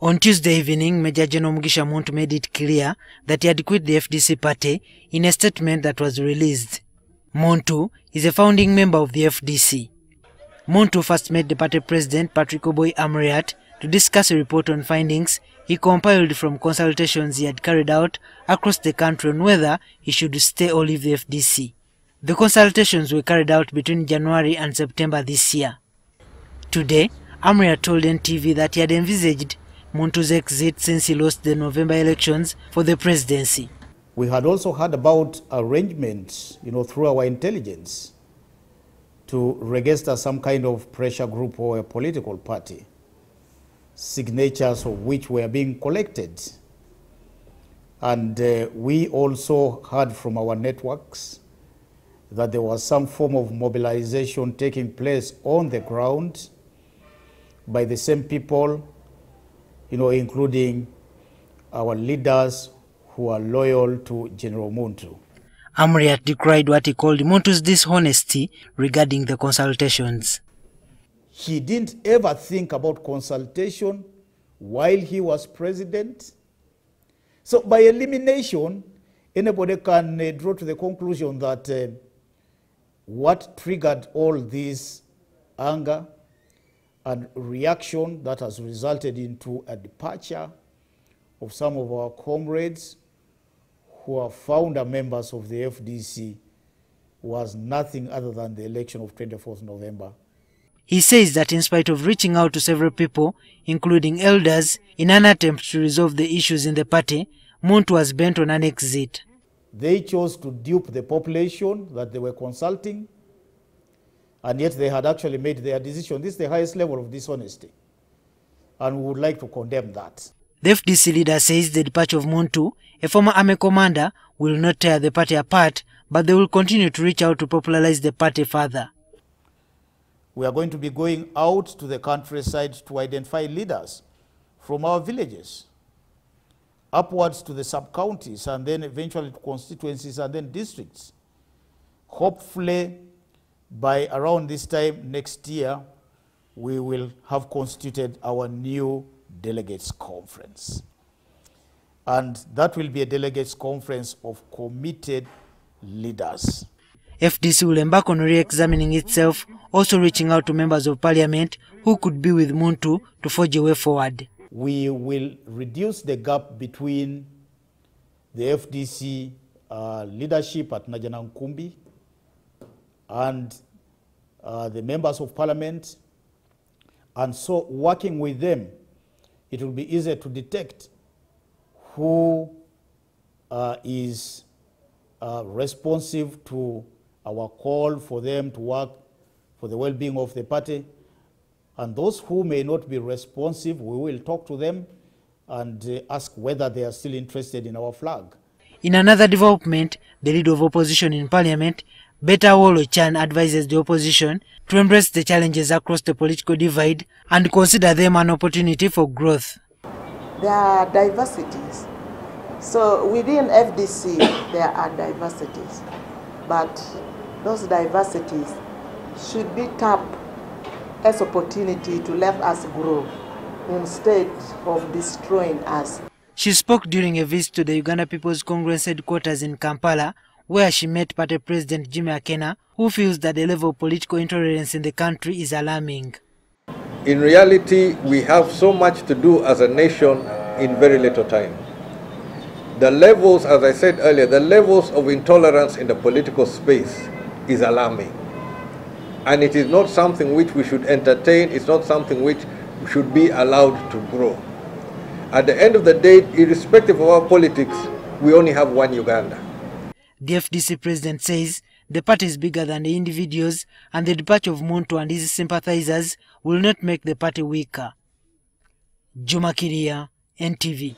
On Tuesday evening, Major General Mugisha Muntu made it clear that he had quit the FDC party in a statement that was released. Muntu is a founding member of the FDC. Muntu first met the party president, Oboi Amuriat, to discuss a report on findings he compiled from consultations he had carried out across the country on whether he should stay or leave the FDC. The consultations were carried out between January and September this year. Today, Amuriat told NTV that he had envisaged Muntu's exit since he lost the November elections for the presidency. We had also heard about arrangements, through our intelligence to register some kind of pressure group or a political party, signatures of which were being collected. And we also heard from our networks that there was some form of mobilization taking place on the ground by the same people, including our leaders who are loyal to General Muntu. Amuriat decried what he called Muntu's dishonesty regarding the consultations. He didn't ever think about consultation while he was president. So by elimination, anybody can draw to the conclusion that what triggered all this anger and reaction that has resulted into a departure of some of our comrades who are founder members of the FDC was nothing other than the election of 24th November. He says that in spite of reaching out to several people, including elders, in an attempt to resolve the issues in the party, Muntu was bent on an exit. They chose to dupe the population that they were consulting, and yet they had actually made their decision. This is the highest level of dishonesty, and we would like to condemn that. The FDC leader says the departure of Muntu, a former army commander, will not tear the party apart, but they will continue to reach out to popularize the party further. We are going to be going out to the countryside to identify leaders from our villages, upwards to the sub-counties, and then eventually to constituencies and then districts. Hopefully, by around this time next year, we will have constituted our new delegates conference. And that will be a delegates conference of committed leaders. FDC will embark on re-examining itself, also reaching out to members of parliament who could be with Muntu to forge a way forward. We will reduce the gap between the FDC leadership at Najanankumbi and the members of parliament, and so working with them, it will be easier to detect who is responsive to our call for them to work for the well-being of the party, and those who may not be responsive, we will talk to them and ask whether they are still interested in our flag. In another development, the leader of opposition in parliament, Beta Wolo Chan, advises the opposition to embrace the challenges across the political divide and consider them an opportunity for growth. There are diversities. So within FDC, there are diversities. But those diversities should be tapped as opportunity to let us grow instead of destroying us. She spoke during a visit to the Uganda People's Congress headquarters in Kampala, where she met Party President Jimmy Akena, who feels that the level of political intolerance in the country is alarming. In reality, we have so much to do as a nation in very little time. The levels, as I said earlier, the levels of intolerance in the political space is alarming. And it is not something which we should entertain, it's not something which should be allowed to grow. At the end of the day, irrespective of our politics, we only have one Uganda. The FDC president says the party is bigger than the individuals, and the departure of Muntu and his sympathizers will not make the party weaker. Juma Kiria, NTV.